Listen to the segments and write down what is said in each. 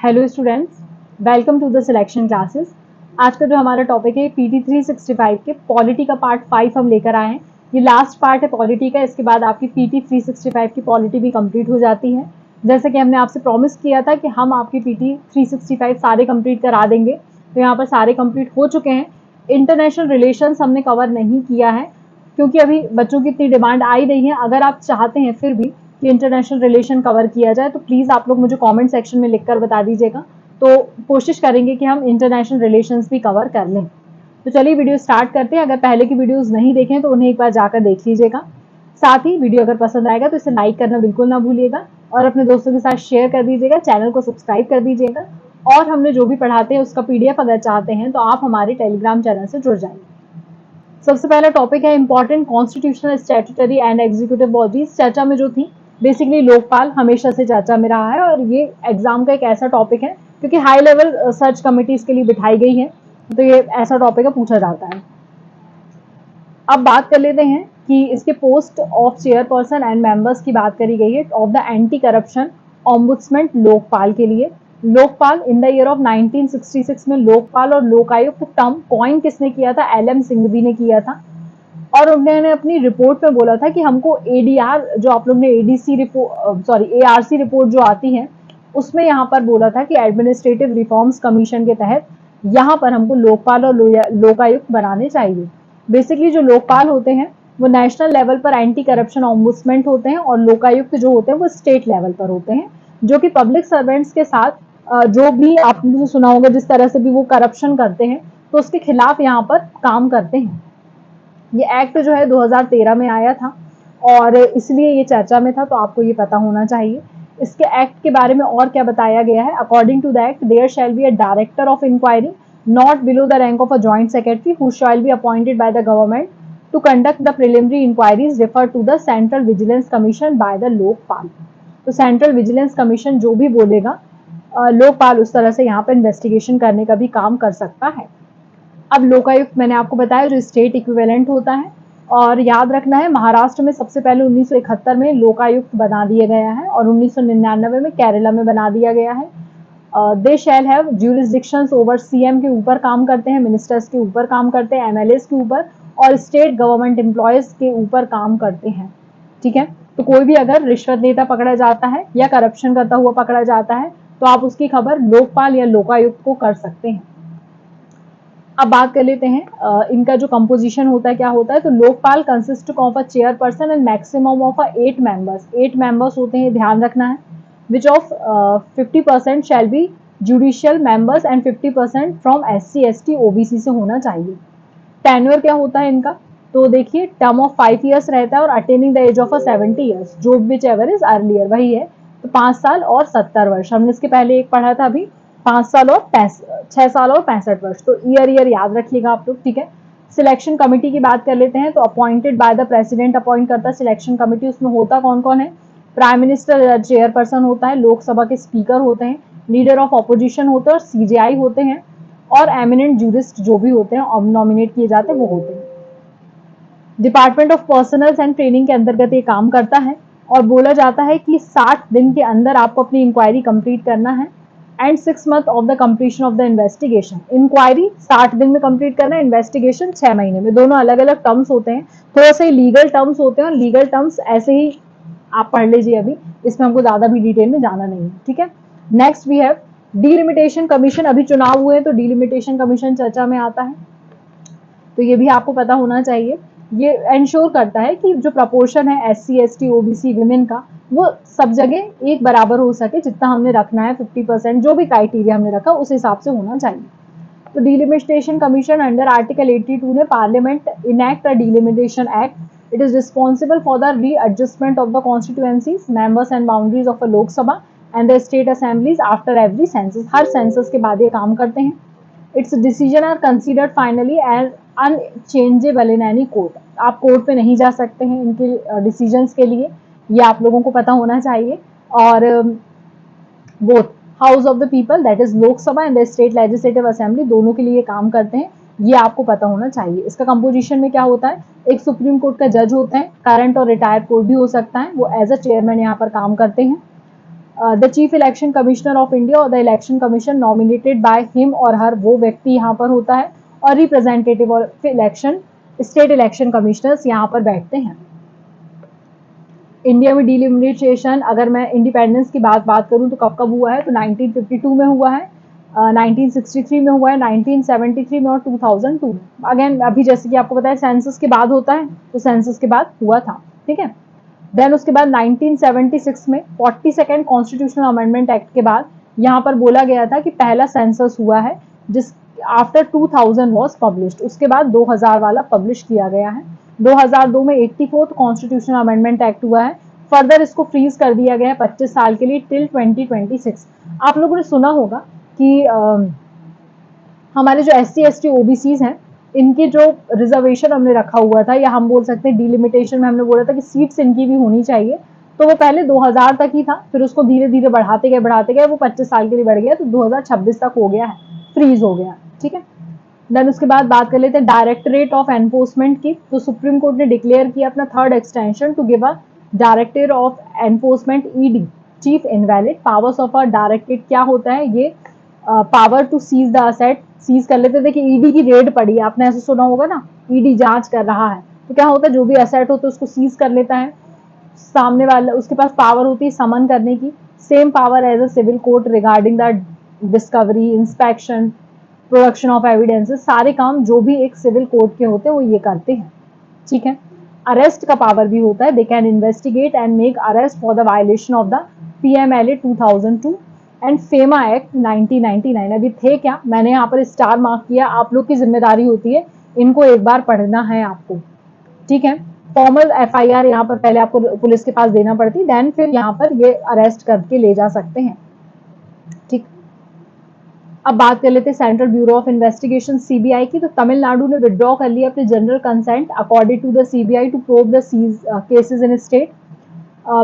Hello students, welcome to the selection classes. आज का जो हमारा टॉपिक है पीटी 365 के पॉलिटी का पार्ट 5 हम लेकर आए हैं। ये लास्ट पार्ट है पॉलिटी का। इसके बाद आपकी पीटी 365 की पॉलिटी भी कंप्लीट हो जाती है। जैसे कि हमने आपसे प्रॉमिस किया था कि हम आपकी पीटी 365 सारे कंप्लीट करा देंगे, तो यहाँ पर सारे कंप्लीट हो चुके हैं। इंटरनेशनल रिलेशंस हमने कवर नहीं किया है क्योंकि अभी बच्चों की इतनी डिमांड आई नहीं है। अगर आप चाहते हैं फिर भी कि इंटरनेशनल रिलेशन कवर किया जाए तो प्लीज़ आप लोग मुझे कमेंट सेक्शन में लिखकर बता दीजिएगा, तो कोशिश करेंगे कि हम इंटरनेशनल रिलेशंस भी कवर कर लें। तो चलिए वीडियो स्टार्ट करते हैं। अगर पहले की वीडियोस नहीं देखें तो उन्हें एक बार जाकर देख लीजिएगा। साथ ही वीडियो अगर पसंद आएगा तो इसे लाइक करना बिल्कुल ना भूलिएगा और अपने दोस्तों के साथ शेयर कर दीजिएगा। चैनल को सब्सक्राइब कर दीजिएगा और हमने जो भी पढ़ाते हैं उसका पीडीएफ अगर चाहते हैं तो आप हमारे टेलीग्राम चैनल से जुड़ जाइए। सबसे पहला टॉपिक है important constitutional, statutory and executive bodies. चर्चा में जो थी बेसिकली लोकपाल हमेशा से चर्चा में रहा है और ये एग्जाम का एक ऐसा टॉपिक है क्योंकि हाई लेवल सर्च कमिटीज के लिए बिठाई गई है, तो ये ऐसा टॉपिक है, पूछा जाता है। अब बात कर लेते हैं कि इसके post of chairperson and members की बात करी गई है of the anti corruption ombudsman Lokpal के लिए। Lokpal in the year of 1966 में लोकपाल और लोकायुक्त टर्म कॉइन किसने किया था? एलएम सिंघवी ने किया था। और उन्होंने अपनी रिपोर्ट में बोला था कि हमको एडीआर, जो आप लोग ने एडीसी रिपोर्ट एआरसी रिपोर्ट जो आती है उसमें यहाँ पर बोला था कि एडमिनिस्ट्रेटिव रिफॉर्म्स कमीशन के तहत यहाँ पर हमको लोकपाल और लोकायुक्त बनाने चाहिए। बेसिकली जो लोकपाल होते हैं वो नेशनल लेवल पर एंटी करप्शन ऑम्बुड्समैन होते हैं और लोकायुक्त जो होते हैं वो स्टेट लेवल पर होते हैं, जो कि पब्लिक सर्वेंट्स के साथ जो भी आपने सुना होगा जिस तरह से भी वो करप्शन करते हैं तो उसके खिलाफ यहाँ पर काम करते हैं। ये एक्ट जो है 2013 में आया था और इसलिए ये चर्चा में था, तो आपको ये पता होना चाहिए। इसके एक्ट के बारे में और क्या बताया गया है? According to the act there shall be a director of inquiry not below the rank of a joint secretary who shall be appointed by the government to conduct the preliminary inquiries refer to the central vigilance commission by the Lokpal. तो central vigilance commission जो भी बोलेगा लोकपाल उस तरह से यहाँ पर investigation करने का भी काम कर सकता है। अब लोकायुक्त मैंने आपको बताया जो स्टेट इक्विवेलेंट होता है, और याद रखना है महाराष्ट्र में सबसे पहले 1971 में लोकायुक्त बना दिया गया है और 1999 में केरला में बना दिया गया है। दे शैल हैव ज्यूरिसडिक्शंस ओवर सीएम के ऊपर काम करते हैं, मिनिस्टर्स के ऊपर काम करते हैं, एमएलएस के ऊपर और स्टेट गवर्नमेंट एम्प्लॉयज के ऊपर काम करते हैं। ठीक है, तो कोई भी अगर रिश्वत लेता पकड़ा जाता है या करप्शन करता हुआ पकड़ा जाता है तो आप उसकी खबर लोकपाल या लोकायुक्त को कर सकते हैं। अब बात कर लेते हैं इनका जो कंपोजिशन होता है क्या होता है। तो Lokpal consist of a chairperson and maximum of 8 members. 8 members होते हैं, ध्यान रखना है। Which of 50% shall be judicial members and 50% from SC ST OBC से होना चाहिए। टेन्योर क्या होता है इनका? तो देखिए टर्म ऑफ 5 ईयर्स रहता है और attaining the age of 70 years, जो विच एवर इज अर्लियर, वही है। तो 5 साल और 70 वर्ष। हमने इसके पहले एक पढ़ा था अभी 5 साल और 6 साल और 65 वर्ष। तो ईयर याद रखिएगा आप लोग, ठीक है। सिलेक्शन कमेटी की बात कर लेते हैं। तो appointed by the president appoint करता है सिलेक्शन कमेटी। उसमें होता कौन कौन है? प्राइम मिनिस्टर चेयरपर्सन होता है, लोकसभा के स्पीकर होते हैं, लीडर ऑफ ऑपोजिशन होते हैं और CJI होते हैं, और एमिनेंट जूरिस्ट जो भी होते हैं नॉमिनेट किए जाते हैं वो होते हैं। Department of personnels and training के अंतर्गत ये काम करता है और बोला जाता है कि 60 दिन के अंदर आपको अपनी इंक्वायरी कंप्लीट करना है and 6 month of the completion of the investigation. Inquiry 60 दिन में कंप्लीट करना है, इन्वेस्टिगेशन 6 महीने में। दोनों अलग अलग टर्म्स होते हैं, थोड़ा सा लीगल टर्म्स होते हैं और लीगल टर्म्स ऐसे ही आप पढ़ लीजिए, अभी इसमें हमको ज्यादा भी डिटेल में जाना नहीं है, ठीक है। Next we have delimitation commission. अभी चुनाव हुए तो डीलिमिटेशन कमीशन चर्चा में आता है, तो ये भी आपको पता होना चाहिए। ये इंश्योर करता है कि जो प्रपोर्शन है SC ST OBC विमेन का वो सब जगह एक बराबर हो सके, जितना हमने रखना है 50%, जो भी क्राइटेरिया हमने रखा उस हिसाब से होना चाहिए। तो डीलिमिटेशन कमीशन अंडर आर्टिकल 82 ने parliament enact a delimitation act. It is responsible for the readjustment of the constituencies, members and boundaries of a Lok Sabha and the state assemblies after every census. हर सेंसस के बाद ये काम करते हैं। Its decision are considered finally and unchangeable in any court. आप court पे नहीं जा सकते हैं इनके डिसीजंस के लिए, ये आप लोगों को पता होना चाहिए। और both house of the people that is Lok Sabha and the state legislative assembly दोनों के लिए काम करते हैं, ये आपको पता होना चाहिए। इसका कंपोजिशन में क्या होता है? एक सुप्रीम कोर्ट का जज होते हैं, करंट और रिटायर्ड कोर्ट भी हो सकता है, वो एज अ चेयरमैन यहाँ पर काम करते हैं। The chief election commissioner of India और the election commission nominated by him or her, वो व्यक्ति यहाँ पर होता है, और representative of election state election commissioners यहाँ पर बैठते हैं। इंडिया में डिलिमिटेशन, अगर मैं इंडिपेंडेंस की बात करूं तो कब हुआ है, तो 1952 में हुआ है, 1963 में हुआ है, 1973 में और 2002 में। अगेन अभी जैसे कि आपको पता है सेंसस के बाद होता है, तो सेंसस के बाद हुआ था, ठीक है। देन उसके बाद 1976 में 42nd कॉन्स्टिट्यूशनल अमेंडमेंट एक्ट के बाद यहाँ पर बोला गया था कि पहला सेंसस हुआ है, जिस आफ्टर 2000 वॉज पब्लिश्ड, उसके बाद 2000 वाला पब्लिश किया गया है। 2002 में 84th कॉन्स्टिट्यूशनल अमेंडमेंट एक्ट हुआ है। फर्दर इसको फ्रीज कर दिया गया है 25 साल के लिए टिल 2026। आप लोगों ने सुना होगा कि हमारे जो SC ST OBCs हैं, इनके जो रिजर्वेशन हमने रखा हुआ था, या हम बोल सकते हैं डिलिमिटेशन में हमने बोला था कि सीट्स इनकी भी होनी चाहिए, तो वो पहले 2000 तक ही था, फिर उसको धीरे धीरे बढ़ाते गए, वो 25 साल के लिए बढ़ गया, तो 2026 तक हो गया है, फ्रीज हो गया, ठीक है। देन उसके बाद बात कर लेते हैं डायरेक्टरेट ऑफ एनफोर्समेंट की। तो सुप्रीम कोर्ट ने डिक्लेयर किया अपना third extension to give a director of enforcement ED chief invalid powers of a directorate. क्या होता है ये, power to seize the asset, seize कर लेते थे कि ED की रेड पड़ी है, आपने ऐसे सुना होगा ना, ED जांच कर रहा है, तो क्या होता है जो भी असेट होता है उसको सीज कर लेता है, सामने वाला उसके पास पावर होती है समन करने की, same power as a civil court regarding the discovery, inspection, production of evidences, सारे काम जो भी एक सिविल कोर्ट के होते हैं वो ये करते हैं, ठीक है। अरेस्ट का पावर भी होता है, they can investigate and make arrest for the violation of the PMLA 2002 and FEMA act 1999। अभी थे क्या, मैंने यहाँ पर स्टार मार्क किया, आप लोग की जिम्मेदारी होती है इनको एक बार पढ़ना है आपको, ठीक है। फॉर्मल FIR यहाँ पर पहले आपको पुलिस के पास देना पड़ती, देन फिर यहाँ पर ये अरेस्ट करके ले जा सकते हैं, ठीक। अब बात कर लेते हैं central bureau of investigation CBI की। तो तमिलनाडु ने विड्रॉ कर लिया अपने general consent according to the CBI to probe the cases in state.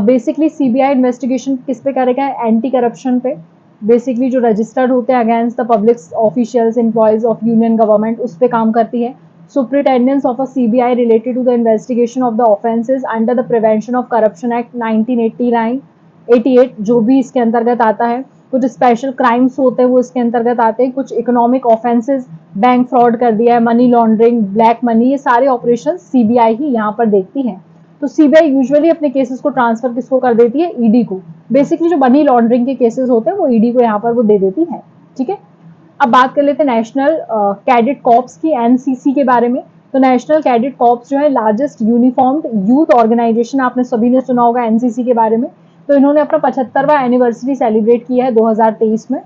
Basically CBI investigation किस पे करेगा, एंटी करप्शन पे, बेसिकली जो रजिस्टर्ड होते हैं against the public officials employees of union government, उस पर काम करती है। Superintendence of a CBI related to the investigation of the offences under the prevention of corruption act 1988 जो भी इसके अंतर्गत आता है। कुछ स्पेशल क्राइम्स होते हैं वो इसके अंतर्गत आते हैं, कुछ इकोनॉमिक ऑफेंसेस, बैंक फ्रॉड कर दिया है, मनी लॉन्ड्रिंग, ब्लैक मनी, ये सारे ऑपरेशन CBI ही यहाँ पर देखती है। तो CBI यूजुअली अपने केसेस को ट्रांसफर किसको कर देती है, ED को। बेसिकली जो मनी लॉन्ड्रिंग के केसेस होते हैं वो ED को यहाँ पर वो दे देती है, ठीक है। अब बात कर लेते हैं नेशनल कैडेट कॉर्प्स की, NCC के बारे में। तो नेशनल कैडेट कॉर्प्स जो है लार्जेस्ट यूनिफॉर्म्ड यूथ ऑर्गेनाइजेशन, आपने सभी ने सुना होगा NCC के बारे में। तो इन्होंने अपना 75वां एनिवर्सरी सेलिब्रेट किया है 2023 में।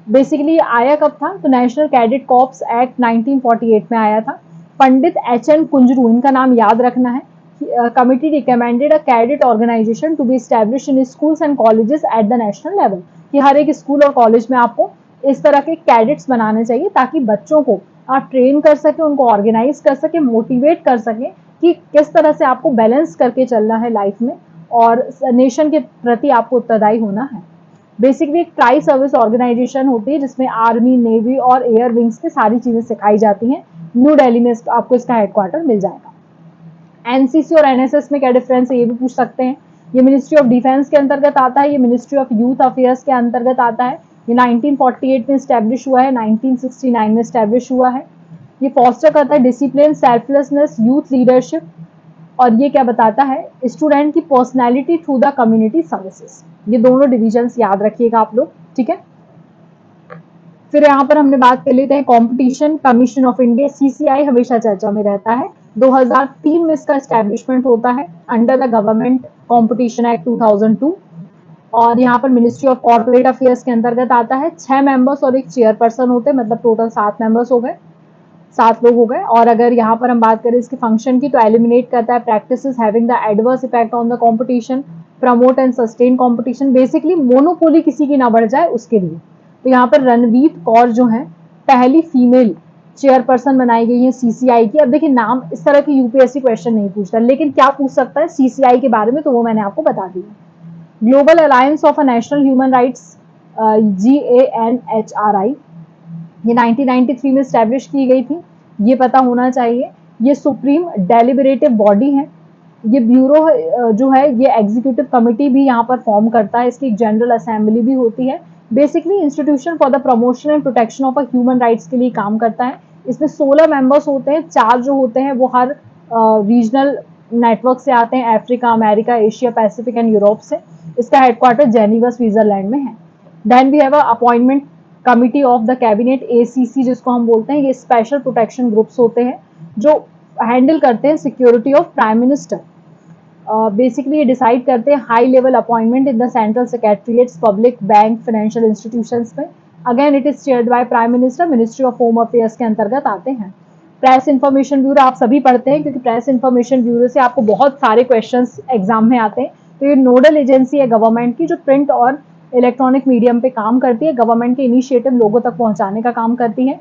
बेसिकली आया कब था, तो नेशनल कैडेट कॉर्प्स एक्ट 1948 में आया था। पंडित HN कुंजरू, इनका नाम याद रखना है। Committee recommended a cadet organisation to be establish in schools and colleges at the national level, कि हर एक स्कूल और कॉलेज में आपको इस तरह के कैडेट्स बनाने चाहिए ताकि बच्चों को आप ट्रेन कर सके, उनको ऑर्गेनाइज कर सके, मोटिवेट कर सके कि किस तरह से आपको बैलेंस करके चलना है लाइफ में और नेशन के प्रति आपको उत्तरदायी होना है। बेसिकली एक ट्राई सर्विस ऑर्गेनाइजेशन होती है जिसमें आर्मी, नेवी और एयर विंग्स की सारी चीजें सिखाई जाती हैं। न्यू दिल्ली में आपको इसका हेडक्वार्टर मिल जाएगा। NCC और NSS में क्या डिफरेंस है ये भी पूछ सकते हैं। ये मिनिस्ट्री ऑफ डिफेंस के अंतर्गत आता है, ये मिनिस्ट्री ऑफ यूथ अफेयर्स के अंतर्गत आता है। ये 1948 में स्टैब्लिश हुआ है, 1969 में स्टैब्लिश हुआ है। ये फॉस्टर करता है डिसिप्लिन, सेल्फलेसनेस, यूथ लीडरशिप, और ये क्या बताता है, स्टूडेंट की personality through the community services. ये दोनों डिविजन्स याद रखिएगा आप लोग, ठीक है। फिर यहाँ पर हमने बात कर लेते हैं competition commission of India, CCI हमेशा चर्चा में रहता है। 2003 में इसका एस्टैब्लिशमेंट होता है under the government competition act 2002, और यहाँ पर मिनिस्ट्री ऑफ कॉर्पोरेट अफेयर्स के अंतर्गत आता है। 6 मेंबर्स और एक चेयरपर्सन होते हैं, मतलब टोटल 7 मेंबर्स हो गए, 7 लोग हो गए। और अगर यहाँ पर हम बात करें इसके फंक्शन की, तो एलिमिनेट करता है practices having the adverse effect on the competition, promote and sustain competition, basically monopoly किसी की ना बढ़ जाए उसके लिए। तो यहाँ पर रणवीर कौर जो है पहली फीमेल चेयरपर्सन बनाई गई है CCI की। अब देखिए नाम इस तरह की UPSC क्वेश्चन नहीं पूछता, लेकिन क्या पूछ सकता है CCI के बारे में, तो वो मैंने आपको बता दिया। Global alliance of a national human rights, GANHRI, ये 1993 में स्टैब्लिश की गई थी, ये पता होना चाहिए। ये सुप्रीम डेलिबरेटिव बॉडी है ये ब्यूरो जो है ये एग्जीक्यूटिव कमिटी भी यहाँ पर फॉर्म करता है, इसकी जनरल असेंबली भी होती है। Basically institution for the promotion and protection of human rights के लिए काम करता है। इसमें 16 मेंबर्स होते हैं, 4 जो होते हैं वो हर रीजनल नेटवर्क से आते हैं, Africa, America, Asia Pacific and Europe से। इसका हेडक्वार्टर जेनीवा स्विट्जरलैंड में है। Then we have appointment committee of the cabinet, ACC जिसको हम बोलते हैं। ये स्पेशल प्रोटेक्शन ग्रुप्स होते हैं जो हैंडल करते हैं security of prime minister. Basically ये डिसाइड करते हैं high level appointment in the central secretariats, public, bank, financial institutions में। Again it is chaired by prime minister, ministry of home affairs के अंतर्गत आते हैं। प्रेस इन्फॉर्मेशन ब्यूरो आप सभी पढ़ते हैं, क्योंकि प्रेस इन्फॉर्मेशन ब्यूरो से आपको बहुत सारे क्वेश्चंस एग्जाम में आते हैं। तो ये नोडल एजेंसी है गवर्नमेंट की, जो प्रिंट और इलेक्ट्रॉनिक मीडियम पे काम करती है, गवर्नमेंट के इनिशिएटिव लोगों तक पहुंचाने का काम करती है।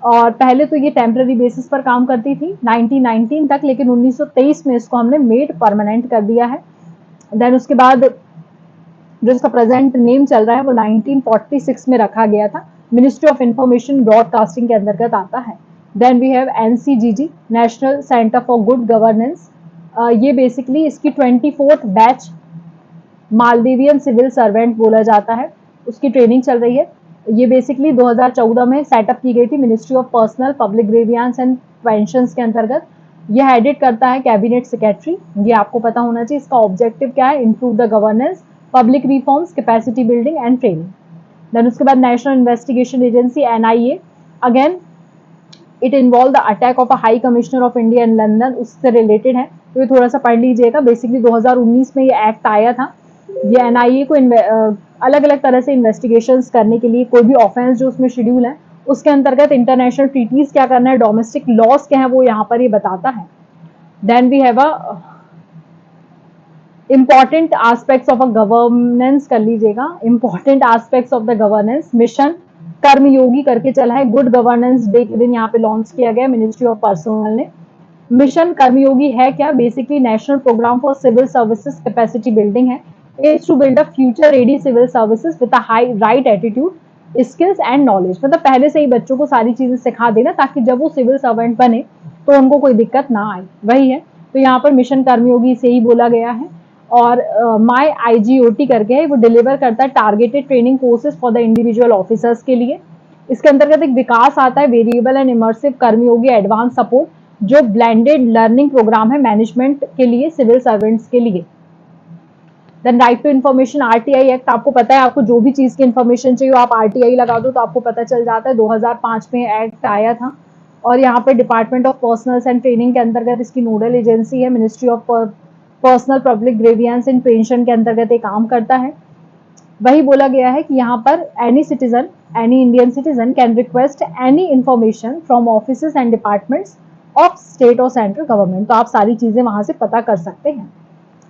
और पहले तो ये टेम्पररी बेसिस पर काम करती थी 1919 तक, लेकिन 1923 में इसको हमने मेड परमानेंट कर दिया है। देन उसके बाद जो इसका प्रेजेंट नेम चल रहा है वो 1946 में रखा गया था, मिनिस्ट्री ऑफ इंफॉर्मेशन ब्रॉडकास्टिंग के अंतर्गत आता है। Then we have NCGG, national centre for good governance. ये बेसिकली इसकी 24th batch Maldivian civil servant बोला जाता है, उसकी ट्रेनिंग चल रही है। ये बेसिकली 2014 में सेटअप की गई थी ministry of personnel public grievance and pensions के अंतर्गत। ये हेडेड करता है कैबिनेट सेक्रेटरी, ये आपको पता होना चाहिए। इसका ऑब्जेक्टिव क्या है? Improve the governance, public reforms, capacity building and training. Then उसके बाद national investigation agency NIA, again it involve the attack of a high commissioner of India in London, उससे रिलेटेड है, तो ये थोड़ा सा पढ़ लीजिएगा। बेसिकली 2019 में ये एक्ट आया था। ये एनआईए को अलग अलग तरह से इन्वेस्टिगेशंस करने के लिए, कोई भी ऑफेंस जो उसमें शेड्यूल है उसके अंतर्गत इंटरनेशनल ट्रीटीज क्या करना है, डोमेस्टिक लॉस क्या है, वो यहाँ पर ये बताता है। Then we have a important aspects of a governance, कर लीजिएगा, important aspects of the governance. Mission Karmayogi करके चला है, गुड गवर्नेंस डे के दिन यहाँ पे लॉन्च किया गया मिनिस्ट्री ऑफ पर्सनल ने। मिशन कर्मयोगी है क्या? Basically national program for civil services capacity building है। Is to build a future ready civil services with a high right attitude, skills and knowledge. मतलब पहले से ही बच्चों को सारी चीजें सिखा देना, ताकि जब वो सिविल सर्वेंट बने तो उनको कोई दिक्कत ना आए, वही है। तो यहाँ पर मिशन कर्मयोगी से ही बोला गया है। और माई आईजीओटी करके है, वो डिलीवर करता है targeted training courses for the individual officers के लिए। इसके अंतर्गत एक विकास आता है variable and immersive Karmayogi advance support, जो ब्लेंडेड लर्निंग प्रोग्राम है मैनेजमेंट के लिए, सिविल सर्वेंट्स के लिए। Then right to information RTI act, आपको पता है, आपको जो भी चीज की इन्फॉर्मेशन चाहिए आप आरटीआई लगा दो तो आपको पता चल जाता है। 2005 में एक्ट आया था। और यहाँ पे department of personnels and training के अंतर्गत इसकी नोडल एजेंसी है, ministry of personnel public grievances and pension के अंतर्गत ये काम करता है। वही बोला गया है कि यहाँ पर any citizen, any Indian citizen can request any information from offices and departments of state और सेंट्रल गवर्नमेंट, तो आप सारी चीजें वहां से पता कर सकते हैं।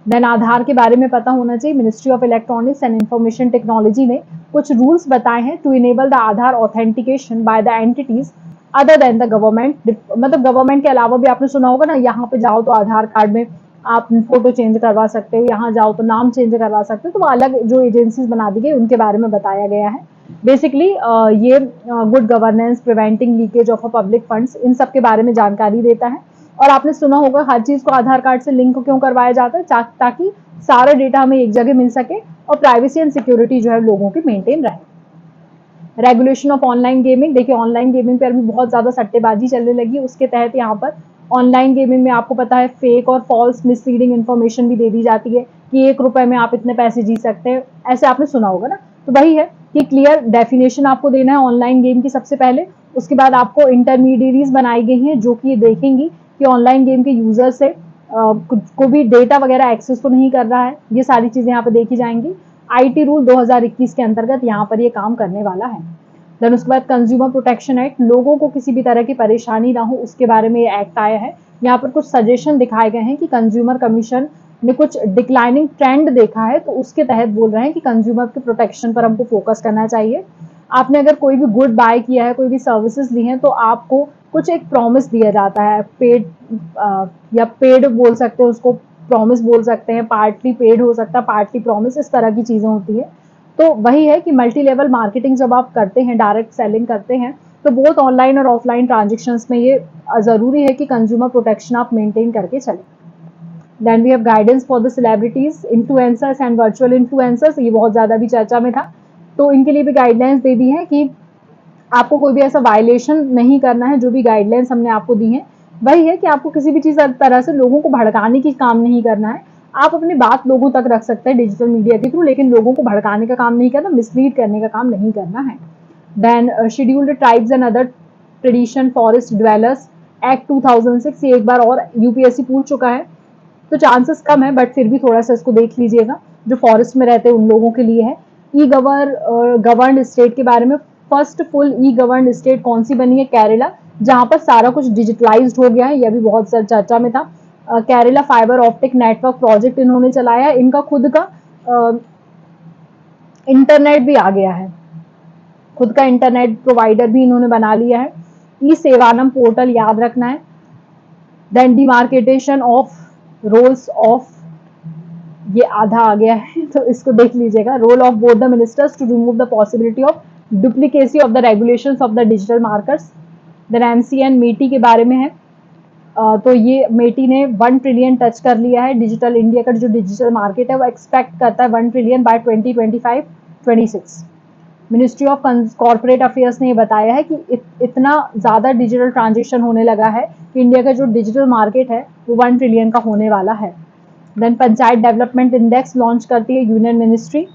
देन आधार के बारे में पता होना चाहिए। Ministry of electronics and information technology ने कुछ रूल्स बताए हैं to enable the Aadhaar authentication by the entities other than the government. मतलब गवर्नमेंट के अलावा भी आपने सुना होगा ना, यहाँ पे जाओ तो आधार कार्ड में आप फोटो चेंज करवा सकते हो, यहाँ जाओ तो नाम चेंज करवा सकते हो। तो वो अलग जो एजेंसीज बना दी गई उनके बारे में बताया गया है। बेसिकली ये good governance, preventing leakage of public funds, इन सब के बारे में जानकारी देता है। और आपने सुना होगा हर चीज को आधार कार्ड से लिंक क्यों करवाया जाता है, ताकि सारा डेटा हमें एक जगह मिल सके और प्राइवेसी एंड सिक्योरिटी जो है लोगों की मेंटेन रहे। रेगुलेशन ऑफ ऑनलाइन गेमिंग, देखिए ऑनलाइन गेमिंग पर भी बहुत ज्यादा सट्टेबाजी चलने लगी, उसके तहत यहाँ पर ऑनलाइन गेमिंग में आपको पता है फेक और फॉल्स मिसलीडिंग इन्फॉर्मेशन भी दे दी जाती है कि 1 रुपए में आप इतने पैसे जीत सकते हैं, ऐसे आपने सुना होगा ना। तो वही है कि क्लियर डेफिनेशन आपको देना है ऑनलाइन गेम की सबसे पहले। उसके बाद आपको इंटरमीडियरीज बनाई गई हैं जो कि ये देखेंगी कि ऑनलाइन गेम के यूजर से को भी डेटा वगैरह एक्सेस तो नहीं कर रहा है, ये सारी चीजें यहाँ पे देखी जाएंगी। आईटी रूल 2021 के अंतर्गत यहाँ पर ये काम करने वाला है। देन उसके बाद कंज्यूमर प्रोटेक्शन एक्ट, लोगों को किसी भी तरह की परेशानी ना हो उसके बारे में ये एक्ट आया है। यहाँ पर कुछ सजेशन दिखाए गए हैं कि कंज्यूमर कमीशन ने कुछ डिक्लाइनिंग ट्रेंड देखा है, तो उसके तहत बोल रहे हैं कि कंज्यूमर के प्रोटेक्शन पर हमको फोकस करना चाहिए। आपने अगर कोई भी गुड बाय किया है, कोई भी सर्विसेज ली हैं, तो आपको कुछ एक प्रॉमिस दिया जाता है, पेड या पेड बोल सकते हैं उसको, प्रॉमिस बोल सकते हैं, पार्टली पेड हो सकता है, पार्टली प्रॉमिस, इस तरह की चीजें होती है। तो वही है कि मल्टी लेवल मार्केटिंग जब आप करते हैं, डायरेक्ट सेलिंग करते हैं, तो बोथ ऑनलाइन और ऑफलाइन ट्रांजेक्शन्स में ये जरूरी है कि कंज्यूमर प्रोटेक्शन आप मेंटेन करके चलें। Then we have guidance for the celebrities, influencers and virtual influencers, ये बहुत ज़्यादा भी चर्चा में था, तो इनके लिए भी गाइडलाइंस दे दी है कि आपको कोई भी ऐसा वायलेशन नहीं करना है। जो भी गाइडलाइंस हमने आपको दी है वही है कि आपको किसी भी चीज़ तरह से लोगों को भड़काने की काम नहीं करना है। आप अपनी बात लोगों तक रख सकते हैं डिजिटल मीडिया के थ्रू, लेकिन लोगों को भड़काने का काम नहीं करना, मिसलीड करने का काम नहीं करना है। Then scheduled tribes and other tradition forest dwellers act 2006, ये एक बार और यूपीएससी पूछ चुका है, तो चांसेस कम है, बट फिर भी थोड़ा सा इसको देख लीजिएगा। जो फॉरेस्ट में रहते हैं उन लोगों के लिए है। ई गवर्न स्टेट के बारे में, फर्स्ट फुल ई गवर्न स्टेट कौन सी बनी है? केरला, जहां पर सारा कुछ डिजिटलाइज्ड हो गया है, यह भी बहुत चर्चा में था। Kerala fibre optic network project इन्होंने चलाया है, इनका खुद का इंटरनेट भी आ गया है, खुद का इंटरनेट प्रोवाइडर भी इन्होंने बना लिया है। ई सेवानम पोर्टल याद रखना है। Then demarcation of roles of, ये आधा आ गया है तो इसको देख लीजिएगा। Role of both the ministers to remove the possibility of duplicacy of the regulations of the digital markets. Then MCN MeitY के बारे में है, तो ये मेटी ने 1 ट्रिलियन टच कर लिया है। डिजिटल इंडिया का जो डिजिटल मार्केट है वो एक्सपेक्ट करता है 1 trillion by 2025-26। Ministry of corporate affairs ने ये बताया है कि इतना ज़्यादा डिजिटल ट्रांजेक्शन होने लगा है कि इंडिया का जो डिजिटल मार्केट है वो 1 ट्रिलियन का होने वाला है। Then panchayat development index launch करती है यूनियन मिनिस्ट्री।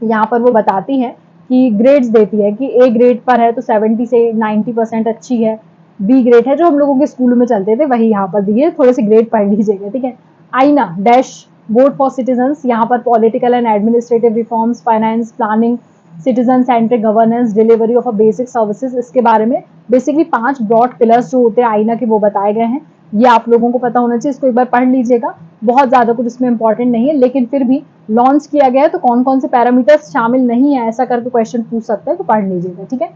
यहाँ पर वो बताती है कि ग्रेड्स देती है कि ए ग्रेड पर है तो 70 से 90% अच्छी है, बी ग्रेड है जो हम लोगों के स्कूलों में चलते थे वही यहाँ पर दिए, थोड़े से ग्रेड पढ़ लीजिएगा, ठीक है। आईना डैश वोट फॉर सिटीजन्स, यहाँ पर political and administrative reforms, finance, planning, citizen centric governance, delivery of basic services, इसके बारे में बेसिकली 5 ब्रॉड पिलर्स जो होते हैं आईना के वो बताए गए हैं। ये आप लोगों को पता होना चाहिए, इसको एक बार पढ़ लीजिएगा, बहुत ज्यादा कुछ इसमें इंपॉर्टेंट नहीं है, लेकिन फिर भी लॉन्च किया गया है तो कौन कौन से पैरामीटर्स शामिल नहीं है ऐसा करके क्वेश्चन पूछ सकते हैं, तो पढ़ लीजिएगा, ठीक है।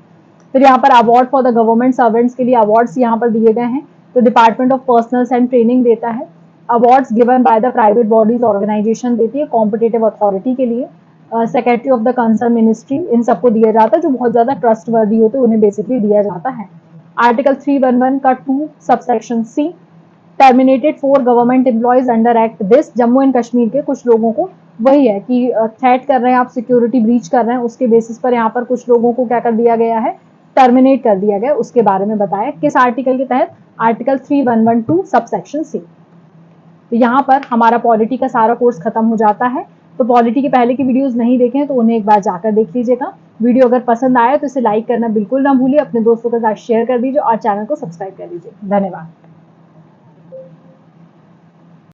फिर यहाँ पर award for the government servants के लिए अवार्ड्स यहाँ पर दिए गए हैं, तो department of personnels and training देता है। Awards given by the private bodies organization देती है कॉम्पिटेटिव अथॉरिटी के लिए। Secretary of the concern ministry, इन सबको दिया जाता है जो बहुत ज्यादा ट्रस्टवर्दी होते हैं उन्हें बेसिकली दिया जाता है। आर्टिकल 311 का 2 subsection C, terminated 4 government employees under act this, Jammu and Kashmir के कुछ लोगों को वही है कि थ्रेट कर रहे हैं आप, सिक्योरिटी ब्रीच कर रहे हैं, उसके बेसिस पर यहाँ पर कुछ लोगों को क्या कर दिया गया है, टर्मिनेट कर दिया गया, उसके बारे में बताया किस आर्टिकल के तहत, आर्टिकल 3112 सबसेक्शन सी। तो यहाँ पर हमारा पॉलिटी का सारा कोर्स खत्म हो जाता है। तो पॉलिटी के पहले की वीडियोस नहीं देखे तो उन्हें एक बार जाकर देख लीजिएगा। वीडियो अगर पसंद आया तो इसे लाइक करना बिल्कुल ना भूलिए, अपने दोस्तों के साथ शेयर कर दीजिए और चैनल को सब्सक्राइब कर लीजिए। धन्यवाद।